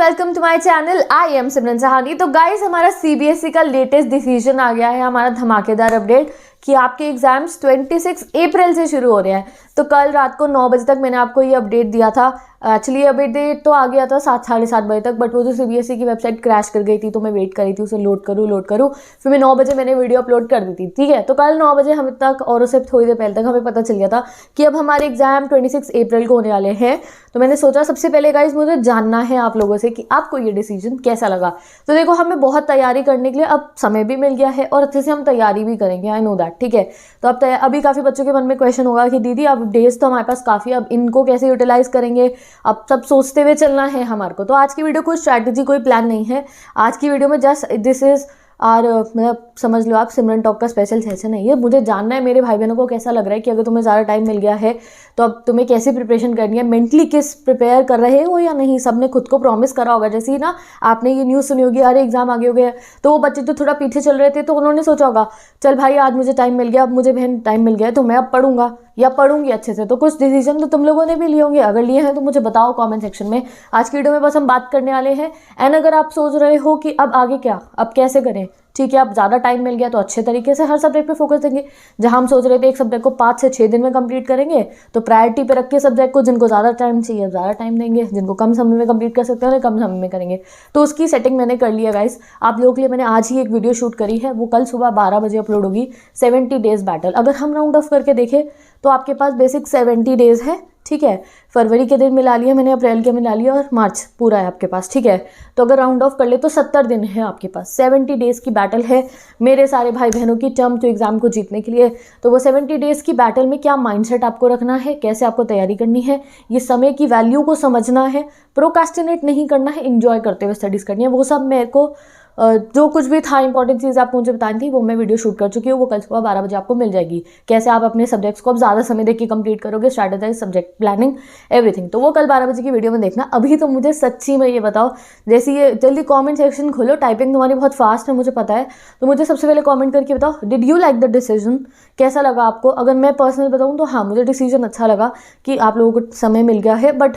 Welcome to my channel. I am Simran Sahani. तो guys, हमारा CBSE का लेटेस्ट डिसीजन आ गया है, हमारा धमाकेदार अपडेट कि आपके एग्जाम्स 26 अप्रैल से शुरू हो रहे हैं। तो कल रात को 9 बजे तक मैंने आपको ये अपडेट दिया था। एक्चुअली अपडेट तो आ गया था 7 साढ़े 7 बजे तक, बट वो जो सीबीएसई की वेबसाइट क्रैश कर गई थी तो मैं वेट कर रही थी उसे लोड करूँ। फिर मैं 9 बजे मैंने वीडियो अपलोड कर दी थी, ठीक है। तो कल 9 बजे हम तक और उससे थोड़ी देर पहले तक हमें पता चल गया था कि अब हमारे एग्जाम 26 अप्रैल को होने वाले हैं। तो मैंने सोचा सबसे पहले गाइस मुझे जानना है आप लोगों से कि आपको ये डिसीजन कैसा लगा। तो देखो, हमें बहुत तैयारी करने के लिए अब समय भी मिल गया है और अच्छे से हम तैयारी भी करेंगे, आई नो दैट, ठीक है। तो अब अभी काफ़ी बच्चों के मन में क्वेश्चन होगा कि दीदी अब डेज तो हमारे पास काफ़ी, अब इनको कैसे यूटिलाइज करेंगे, अब सब सोचते हुए चलना है हमारे को। तो आज की वीडियो कोई स्ट्रैटेजी कोई प्लान नहीं है। आज की वीडियो में जस्ट दिस इज और मतलब समझ लो आप सिमरन टॉक का स्पेशल सेशन है ये। मुझे जानना है मेरे भाई बहनों को कैसा लग रहा है कि अगर तुम्हें ज़्यादा टाइम मिल गया है तो अब तुम्हें कैसी प्रिपरेशन करनी है, मेंटली किस प्रिपेयर कर रहे हो या नहीं। सबने खुद को प्रॉमिस करा होगा। जैसे ही ना आपने ये न्यूज़ सुनी होगी, अरे एग्जाम आगे हो गया, तो वो बच्चे तो थोड़ा पीछे चल रहे थे तो उन्होंने सोचा होगा चल भाई आज मुझे टाइम मिल गया, अब मुझे बहन टाइम मिल गया तो मैं अब पढ़ूंगा या पढ़ूंगी अच्छे से। तो कुछ डिसीजन तो तुम लोगों ने भी लिए होंगे, अगर लिए हैं तो मुझे बताओ कमेंट सेक्शन में। आज की वीडियो में बस हम बात करने वाले हैं। एंड अगर आप सोच रहे हो कि अब आगे क्या, अब कैसे करें, ठीक है, अब ज़्यादा टाइम मिल गया तो अच्छे तरीके से हर सब्जेक्ट पे फोकस देंगे। जहां हम सोच रहे थे एक सब्जेक्ट को 5 से 6 दिन में कंप्लीट करेंगे, तो प्रायोरिटी पे रख के सब्जेक्ट को जिनको ज़्यादा टाइम चाहिए ज़्यादा टाइम देंगे, जिनको कम समय में कंप्लीट कर सकते हैं उन्हें कम समय में करेंगे। तो उसकी सेटिंग मैंने कर लिया गाइस। आप लोगों के लिए मैंने आज ही एक वीडियो शूट करी है, वो कल सुबह 12 बजे अपलोड होगी। 70 डेज बैटल। अगर हम राउंड ऑफ करके देखें तो आपके पास बेसिक 70 डेज है, ठीक है। फरवरी के दिन मिला लिए मैंने, अप्रैल के मिला लिया और मार्च पूरा है आपके पास, ठीक है। तो अगर राउंड ऑफ कर ले तो 70 दिन है आपके पास। 70 डेज़ की बैटल है मेरे सारे भाई बहनों की टर्म टू एग्जाम को जीतने के लिए। तो वो 70 डेज़ की बैटल में क्या माइंडसेट आपको रखना है, कैसे आपको तैयारी करनी है, ये समय की वैल्यू को समझना है, प्रोकास्टिनेट नहीं करना है, इंजॉय करते हुए स्टडीज़ करनी है। वो सब मेरे को जो कुछ भी था इंपॉर्टेंट चीज़ आपको मुझे बतानी थी वो मैं वीडियो शूट कर चुकी हूँ। वो कल सुबह 12 बजे आपको मिल जाएगी। कैसे आप अपने सब्जेक्ट्स को अब ज़्यादा समय देकर कंप्लीट करोगे, स्ट्रैटेजाइज, सब्जेक्ट प्लानिंग, एवरीथिंग। तो वो कल 12 बजे की वीडियो में देखना। अभी तो मुझे सच्ची में ये बताओ, जैसे ये जल्दी कमेंट सेक्शन खोलो, टाइपिंग तुम्हारी बहुत फास्ट है मुझे पता है, तो मुझे सबसे पहले कमेंट करके बताओ did you like the decision, कैसा लगा आपको। अगर मैं पर्सनल बताऊँ तो हाँ, मुझे डिसीजन अच्छा लगा कि आप लोगों को समय मिल गया है, बट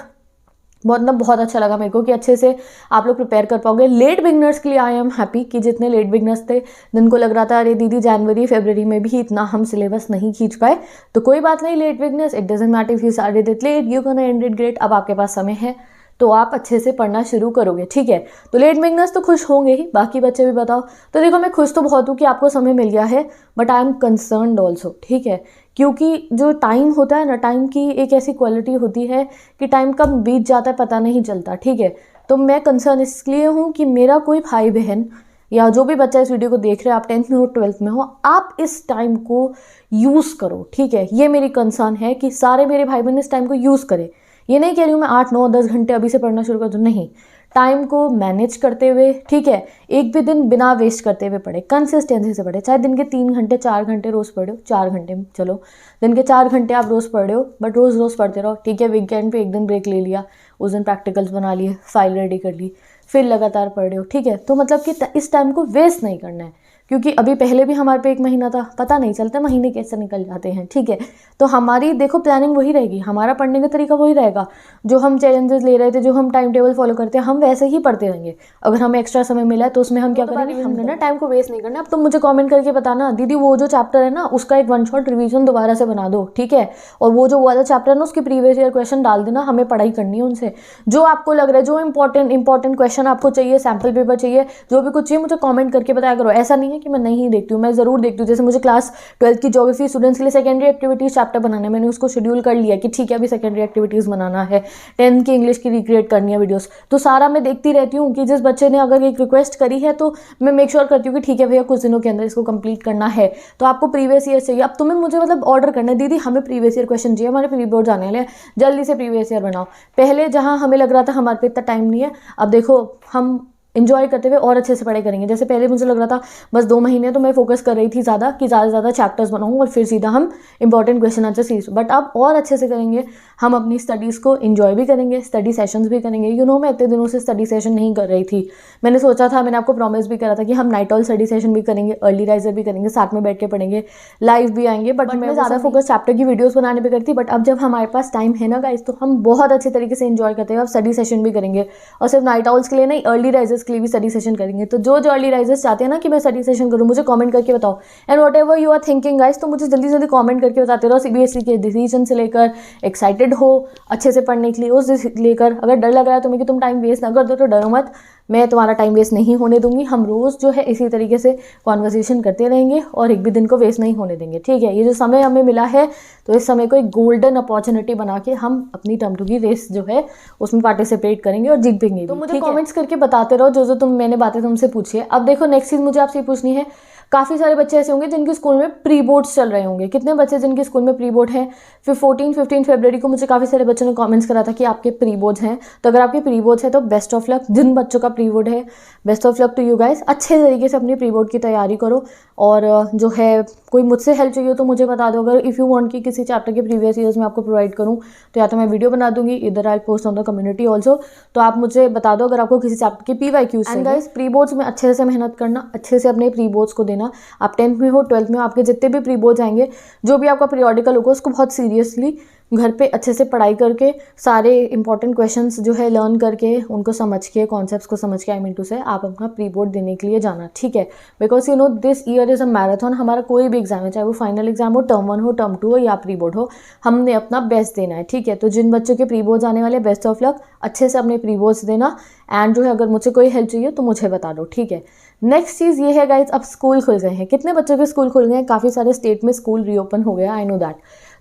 बहुत अच्छा लगा मेरे को कि अच्छे से आप लोग प्रिपेयर कर पाओगे। लेट बिगनर्स के लिए आई एम हैप्पी कि जितने लेट बिगनर्स थे जिनको लग रहा था अरे दीदी जनवरी फरवरी में भी इतना हम सिलेबस नहीं खींच पाए, तो कोई बात नहीं, late beginners it doesn't matter if you started it late, you can end it great. अब आपके पास समय है तो आप अच्छे से पढ़ना शुरू करोगे, ठीक है। तो लेट बिगनर्स तो खुश होंगे ही, बाकी बच्चे भी बताओ। तो देखो, मैं खुश तो बहुत हूँ कि आपको समय मिल गया है, but I am concerned also, ठीक है। क्योंकि जो टाइम होता है ना, टाइम की एक ऐसी क्वालिटी होती है कि टाइम कब बीत जाता है पता नहीं चलता, ठीक है। तो मैं कंसर्न इसलिए हूँ कि मेरा कोई भाई बहन या जो भी बच्चा इस वीडियो को देख रहे हैं, आप 10th में हो 12th में हो, आप इस टाइम को यूज़ करो, ठीक है। ये मेरी कंसर्न है कि सारे मेरे भाई बहन इस टाइम को यूज़ करें। ये नहीं कह रही हूँ मैं 8 9 10 घंटे अभी से पढ़ना शुरू कर दूँ, नहीं। टाइम को मैनेज करते हुए, ठीक है, एक भी दिन बिना वेस्ट करते हुए पढ़े, कंसिस्टेंसी से पढ़े। चाहे दिन के 3 घंटे 4 घंटे रोज़ पढ़ो, 4 घंटे चलो, दिन के 4 घंटे आप रोज़ पढ़ रहे हो, बट रोज़ पढ़ते रहो, ठीक है। वीकेंड पे एक दिन ब्रेक ले लिया, उस दिन प्रैक्टिकल्स बना लिए, फाइल रेडी कर ली, फिर लगातार पढ़ रहे हो, ठीक है। तो मतलब कि इस टाइम को वेस्ट नहीं करना है, क्योंकि अभी पहले भी हमारे पे 1 महीना था, पता नहीं चलता महीने कैसे निकल जाते हैं, ठीक है। तो हमारी देखो प्लानिंग वही रहेगी, हमारा पढ़ने का तरीका वही रहेगा। जो हम चैलेंजेस ले रहे थे, जो हम टाइम टेबल फॉलो करते हैं, हम वैसे ही पढ़ते रहेंगे। अगर हमें एक्स्ट्रा समय मिला है तो उसमें हम क्या करेंगे, हमने ना टाइम को वेस्ट नहीं करना। अब तुम मुझे कमेंट करके बताना दीदी वो जो चैप्टर है ना उसका एक 1 शॉट रिवीजन दोबारा से बना दो, ठीक है। और वो जो वाला चैप्टर है ना उसके प्रीवियस ईयर क्वेश्चन डाल देना, हमें पढ़ाई करनी है उनसे। जो आपको लग रहा है, जो इंपॉर्टेंट क्वेश्चन आपको चाहिए, सैम्पल पेपर चाहिए, जो भी कुछ चाहिए मुझे कॉमेंट करके बताया करो। ऐसा नहीं है कि मैं नहीं देखती हूँ, मैं ज़रूर देखती हूँ। जैसे मुझे क्लास 12th की ज्योग्राफी स्टूडेंट्स के लिए सेकेंडरी एक्टिविटीज़ चैप्टर बनाना है, मैंने उसको शेड्यूल कर लिया कि ठीक है अभी सेकेंडरी एक्टिविटीज़ बनाना है, 10th की इंग्लिश की रिक्रिएट करनी है वीडियोस। तो सारा मैं देखती रहती हूँ कि जिस बच्चे ने अगर एक रिक्वेस्ट करी है तो मैं मेक श्योर करती हूँ कि ठीक है भैया कुछ दिनों के अंदर इसको कंप्लीट करना है। तो आपको प्रीवियस ईयर चाहिए, अब तुम्हें मुझे मतलब ऑर्डर करना है दीदी हमें प्रीवियस ईयर क्वेश्चन चाहिए, हमारे प्री बोर्ड जाने वाले, जल्दी से प्रीवियस ईयर बनाओ। पहले जहाँ हमें लग रहा था हमारे पे इतना टाइम नहीं है, अब देखो हम इंजॉय करते हुए और अच्छे से पढ़ाई करेंगे। जैसे पहले मुझे लग रहा था बस 2 महीने तो मैं फोकस कर रही थी ज़्यादा कि ज़्यादा से ज़्यादा चैप्टर्स बनाऊँ और फिर सीधा हम important question answer series, but अब और अच्छे से करेंगे। हम अपनी स्टडीज़ को इंजॉय भी करेंगे, स्टडी सेशंस भी करेंगे। मैं इतने दिनों से स्टडी सेशन नहीं कर रही थी। मैंने सोचा था, मैंने आपको प्रॉमिस भी करा था कि हम नाइट ऑल स्टडी सेशन भी करेंगे, अर्ली राइजर भी करेंगे, साथ में बैठ के पढ़ेंगे, लाइव भी आएंगे। बट मैं ज़्यादा फोकस चैप्टर की वीडियोज़ बनाने पर करती। बट अब जब हमारे पास टाइम है ना गाइस, तो हम बहुत अच्छे तरीके से इंजॉय करते हैं। अब स्टडी सेशन भी करेंगे, और सिर्फ नाइट ऑल्स के लिए नहीं, अर्ली राइजर्स के लिए भी स्टडी सेशन करेंगे। तो जो अर्ली राइजर्स चाहते हैं ना कि मैं स्टडी सेशन करूँ, मुझे कमेंट करके बताओ। And whatever you are thinking guys, तो मुझे जल्दी जल्दी कमेंट करके बताते रहो। सीबीएसई के डिसीजन से लेकर एक्साइटेड हो अच्छे से पढ़ने के लिए, उस लेकर अगर डर लग रहा है तुम्हें कि तुम टाइम वेस्ट ना कर दो, तो डरो मत, मैं तुम्हारा टाइम वेस्ट नहीं होने दूंगी। हम रोज़ जो है इसी तरीके से कॉन्वर्सेशन करते रहेंगे और एक भी दिन को वेस्ट नहीं होने देंगे, ठीक है। ये जो समय हमें मिला है, तो इस समय को एक गोल्डन अपॉर्चुनिटी बना के हम अपनी टर्म टू की रेस जो है उसमें पार्टिसिपेट करेंगे और जीतेंगे। तो मुझे कमेंट्स करके बताते रहो जो मैंने बातें तुमसे पूछी है। अब देखो नेक्स्ट चीज़ मुझे आपसे पूछनी है, काफ़ी सारे बच्चे ऐसे होंगे जिनके स्कूल में प्री बोर्ड्स चल रहे होंगे। कितने बच्चे जिनके स्कूल में प्री बोर्ड है? फिर 14-15 फरवरी को मुझे काफ़ी सारे बच्चों ने कमेंट्स करा था कि आपके प्री बोर्ड्स हैं। तो अगर आपके प्री बोर्ड्स है तो बेस्ट ऑफ लक। जिन बच्चों का प्री बोर्ड है, best of luck to you guys. अच्छे तरीके से अपनी प्री बोर्ड की तैयारी करो। और जो है कोई मुझसे हेल्प चाहिए तो मुझे बता दो। अगर इफ़ यू वांट कि किसी चैप्टर के प्रीवियस ईयर्स में आपको प्रोवाइड करूँ, तो या तो मैं वीडियो बना दूंगी, इधर I post on the community also. तो आप मुझे बता दो अगर आपको किसी चैप्टर की PYQs। And guys, pre boards में अच्छे से मेहनत करना, अच्छे से अपने प्री बोर्ड्स को देना। आप 10th में हो, 12th में हो, आपके जितने भी प्री बोर्ड्स आएंगे, जो भी आपका पीरियोडिकल होगा, उसको बहुत सीरियसली घर पे अच्छे से पढ़ाई करके, सारे इंपॉर्टेंट क्वेश्चंस जो है लर्न करके, उनको समझ के, कॉन्सेप्ट्स को समझ के, आई मीन टू से आप अपना प्री बोर्ड देने के लिए जाना, ठीक है। Because this year is a marathon. हमारा कोई भी एग्जाम है, चाहे वो फाइनल एग्जाम हो, टर्म 1 हो, टर्म 2 हो या प्री बोर्ड हो, हमने अपना बेस्ट देना है, ठीक है। तो जिन बच्चों के प्री बोर्ड्स आने वाले, बेस्ट ऑफ लक, अच्छे से अपने प्री बोर्ड्स देना। एंड जो है अगर मुझे कोई हेल्प चाहिए तो मुझे बता दो, ठीक है। नेक्स्ट चीज़ ये है गाइज, अब स्कूल खुल गए हैं। कितने बच्चों के स्कूल खुल गए हैं? काफ़ी सारे स्टेट में स्कूल रीओपन हो गया, आई नो दैट।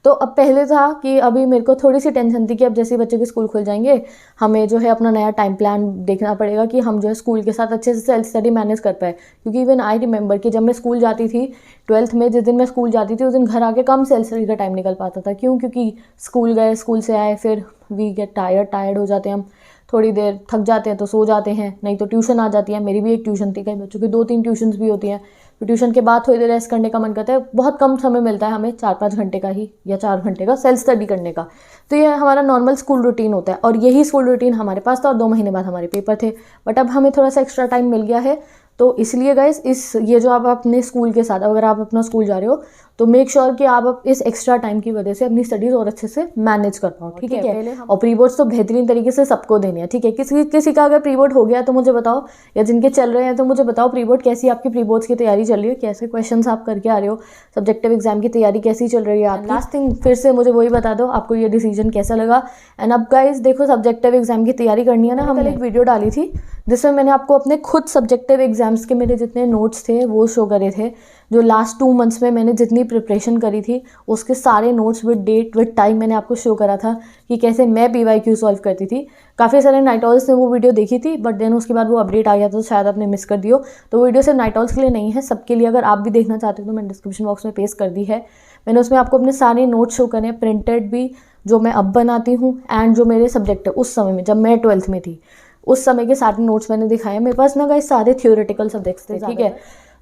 तो अब पहले था कि अभी मेरे को थोड़ी सी टेंशन थी कि अब जैसे बच्चों के स्कूल खुल जाएंगे, हमें जो है अपना नया टाइम प्लान देखना पड़ेगा कि हम जो है स्कूल के साथ अच्छे से सेल्फ स्टडी मैनेज कर पाए। क्योंकि इवन आई रिमेंबर कि जब मैं स्कूल जाती थी 12th में, जिस दिन मैं स्कूल जाती थी उस दिन घर आके कम सेल्फ स्टडी का टाइम निकल पाता था। क्यों? क्योंकि स्कूल गए, स्कूल से आए, फिर वी गेट टायर्ड हो जाते हैं हम, थोड़ी देर थक जाते हैं तो सो जाते हैं, नहीं तो ट्यूशन आ जाती है। मेरी भी एक ट्यूशन थी, कई बच्चों की 2-3 ट्यूशन्स भी होती हैं। तो ट्यूशन के बाद थोड़ी देर रेस्ट करने का मन करता है। बहुत कम समय मिलता है हमें, 4-5 घंटे का ही या 4 घंटे का सेल्फ स्टडी करने का। तो ये हमारा नॉर्मल स्कूल रूटीन होता है, और यही स्कूल रूटीन हमारे पास था। और 2 महीने बाद हमारे पेपर थे, बट अब हमें थोड़ा सा एक्स्ट्रा टाइम मिल गया है। तो इसलिए गाइस, ये जो आप अपने स्कूल के साथ, अगर आप अपना स्कूल जा रहे हो, तो मेक श्योर कि आप इस एक्स्ट्रा टाइम की वजह से अपनी स्टडीज़ और अच्छे से मैनेज कर पाओ, ठीक है। और प्री बोर्ड्स तो बेहतरीन तरीके से सबको देने हैं, ठीक है। किसी का अगर प्री बोर्ड हो गया तो मुझे बताओ, या जिनके चल रहे हैं तो मुझे बताओ प्री बोर्ड कैसी आपकी प्री बोर्ड्स की तैयारी चल रही है, कैसे क्वेश्चंस आप करके आ रहे हो, सब्जेक्टिव एग्जाम की तैयारी कैसी चल रही है आपकी। लास्ट थिंग फिर से मुझे वही बता दो, आपको ये डिसीजन कैसा लगा। एंड अब गाइस देखो, सब्जेक्टिव एग्जाम की तैयारी करनी है ना, हमने एक वीडियो डाली थी जिसमें मैंने आपको अपने खुद सब्जेक्टिव एग्जाम्स के मेरे जितने नोट्स थे वो शो करे थे। जो लास्ट 2 मंथ्स में मैंने जितनी प्रिपरेशन करी थी, उसके सारे notes with date with time मैंने आपको शो करा था कि कैसे मैं PYQ सॉल्व करती थी। काफ़ी सारे नाइट ऑल्स ने वो वीडियो देखी थी, बट देन उसके बाद वो अपडेट आ गया तो शायद आपने मिस कर दियो। तो वीडियो सिर्फ नाइट ऑल्स के लिए नहीं है, सबके लिए। अगर आप भी देखना चाहते हो तो मैंने डिस्क्रिप्शन बॉक्स में पेस्ट कर दी है। मैंने उसमें आपको अपने सारे नोट्स शो करे, प्रिंटेड भी, जो मैं अब बनाती हूँ, एंड जो मेरे सब्जेक्ट है उस समय में जब मैं 12th में थी, उस समय के सारे नोट्स मैंने दिखाए। मेरे पास ना गाइस सारे थियोरेटिकल सब्जेक्ट्स थे, ठीक है।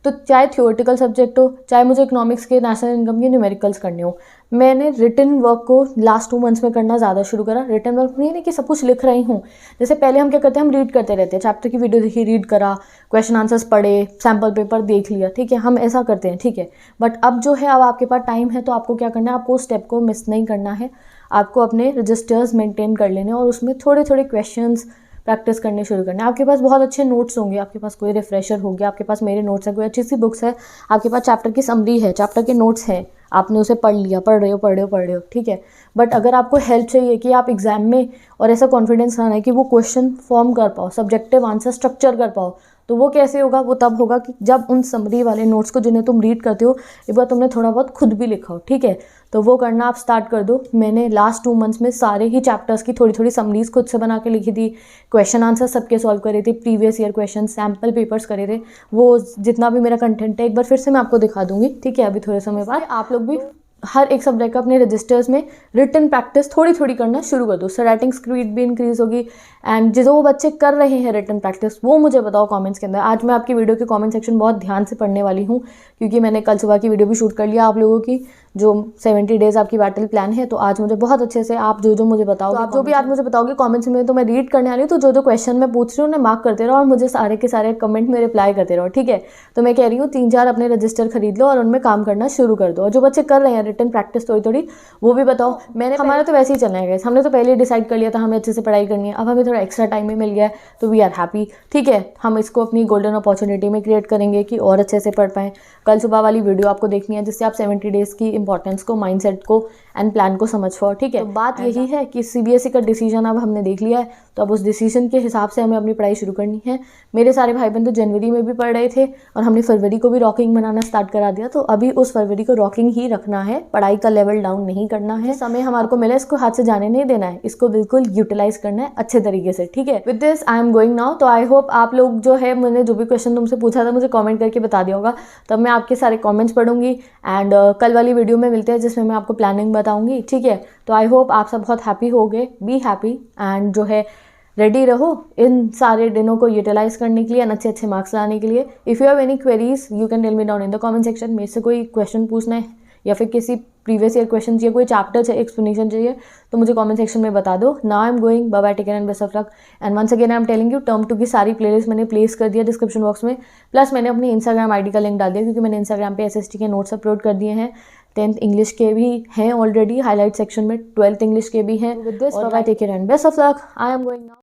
तो चाहे थियोरेटिकल सब्जेक्ट हो, चाहे मुझे इकोनॉमिक्स के, नेशनल इनकम के न्यूमेरिकल्स करने हो, मैंने रिटन वर्क को लास्ट 2 मंथ्स में करना ज़्यादा शुरू करा। रिटन वर्क नहीं कि सब कुछ लिख रही हूँ। जैसे पहले हम क्या करते हैं, हम रीड करते रहते हैं, चैप्टर की वीडियो देखी, रीड करा, क्वेश्चन आंसर्स पढ़े, सैम्पल पेपर देख लिया, ठीक है, हम ऐसा करते हैं, ठीक है। बट अब जो है, अब आपके पास टाइम है, तो आपको क्या करना है, आपको उस स्टेप को मिस नहीं करना है। आपको अपने रजिस्टर्स मेंटेन कर लेने और उसमें थोड़े थोड़े क्वेश्चंस प्रैक्टिस करने शुरू करना है। आपके पास बहुत अच्छे नोट्स होंगे, आपके पास कोई रिफ्रेशर हो गया, आपके पास मेरे नोट्स हैं, कोई अच्छी सी बुक्स है, आपके पास चैप्टर की समरी है, चैप्टर के नोट्स हैं, आपने उसे पढ़ लिया, पढ़ रहे हो, ठीक है। बट अगर आपको हेल्प चाहिए कि आप एग्जाम में और ऐसा कॉन्फिडेंस लाना है कि वो क्वेश्चन फॉर्म कर पाओ, सब्जेक्टिव आंसर स्ट्रक्चर कर पाओ, तो वो कैसे होगा? वो तब होगा कि जब उन समरी वाले नोट्स को, जिन्हें तुम रीड करते हो, एक बार तुमने थोड़ा बहुत खुद भी लिखा हो, ठीक है। तो वो करना आप स्टार्ट कर दो। मैंने लास्ट 2 मंथ्स में सारे ही चैप्टर्स की थोड़ी थोड़ी समरीज खुद से बना के लिखी थी, क्वेश्चन आंसर सबके सॉल्व करे थे, previous year question, sample papers करे थे। वो जितना भी मेरा कंटेंट है एक बार फिर से मैं आपको दिखा दूंगी, ठीक है, अभी थोड़े समय बाद। आप लोग भी हर एक सब्जेक्ट का अपने रजिस्टर्स में रिटन प्रैक्टिस थोड़ी थोड़ी करना शुरू कर दो। सो राइटिंग स्पीड भी इंक्रीज होगी एंड जो वो बच्चे कर रहे हैं रिटन प्रैक्टिस वो मुझे बताओ कमेंट्स के अंदर। आज मैं आपकी वीडियो के कमेंट सेक्शन बहुत ध्यान से पढ़ने वाली हूँ, क्योंकि मैंने कल सुबह की वीडियो भी शूट कर लिया आप लोगों की, जो 70 डेज आपकी बैटल प्लान है। तो आज मुझे बहुत अच्छे से आप जो मुझे बताओगे, तो आप जो भी आप मुझे बताओगे कमेंट्स में, तो मैं रीड करने वाली हूँ। तो जो क्वेश्चन मैं पूछ रही हूँ उन्हें मार्क करते रहो और मुझे सारे के सारे कमेंट में रिप्लाई करते रहो, ठीक है। तो मैं कह रही हूँ 3-4 अपने रजिस्टर खरीद लो और उनमें काम करना शुरू कर दो। और जो बच्चे कर रहे हैं रिटन प्रैक्टिस थोड़ी थोड़ी, वो भी बताओ। हमारा तो वैसे ही चलना है, हमने तो पहले ही डिसाइड कर लिया था हमें अच्छे से पढ़ाई करनी है। अब हमें थोड़ा एक्स्ट्रा टाइम भी मिल गया है, तो वी आर हैप्पी, ठीक है। हम इसको अपनी गोल्डन अपॉर्चुनिटी में क्रिएट करेंगे कि और अच्छे से पढ़ पाएँ। कल सुबह वाली वीडियो आपको देखनी है, जिससे आप 70 डेज की इंपॉर्टेंस को, माइंडसेट को एंड प्लान को समझ पाओ, ठीक है। तो बात यही है कि सीबीएसई का डिसीजन अब हमने देख लिया है, तो अब उस डिसीजन के हिसाब से हमें अपनी पढ़ाई शुरू करनी है। मेरे सारे भाई बहन तो जनवरी में भी पढ़ रहे थे और हमने फरवरी को भी रॉकिंग बनाना स्टार्ट करा दिया। तो अभी उस फरवरी को रॉकिंग ही रखना है, पढ़ाई का लेवल डाउन नहीं करना है। समय हमारे को मिला, इसको हाथ से जाने नहीं देना है, इसको बिल्कुल यूटिलाइज करना है अच्छे तरीके से, ठीक है। With this I am going now. तो आई होप आप लोग जो है, मैंने जो भी क्वेश्चन तुमसे पूछा था मुझे कमेंट करके बता दिया होगा, तब मैं आपके सारे कमेंट्स पढ़ूंगी। एंड कल वाली वीडियो में मिलते हैं जिसमें मैं आपको प्लानिंग बताऊंगी, ठीक है। तो आई होप आप सब बहुत हैप्पी हो गए, बी हैप्पी एंड जो है रेडी रहो इन सारे दिनों को यूटिलाइज करने के लिए और अच्छे अच्छे मार्क्स लाने के लिए। If you have any queries you can tell me down in the comment section. मेरे से कोई क्वेश्चन पूछना है या फिर किसी प्रीवियस ईयर क्वेश्चन चाहिए, कोई चैप्टर चाहिए, एक्सप्लेनेशन चाहिए, तो मुझे कमेंट सेक्शन में बता दो। Now I am going, bye bye, take care and best of luck. And once again I am telling you, term 2 की सारी प्लेलिस्ट मैंने प्लेस कर दिया डिस्क्रिप्शन बॉक्स में, प्लस मैंने अपनी इंस्टाग्राम आईडी का लिंक डाल दिया, क्योंकि मैंने इंस्टाग्राम पे एसएसटी के नोट्स अपलोड कर दिए हैं। 10th इंग्लिश के भी हैं ऑलरेडी हाईलाइट सेक्शन में, 12th इंग्लिश के भी हैं। With this bye bye, take care and best of luck. I am going now.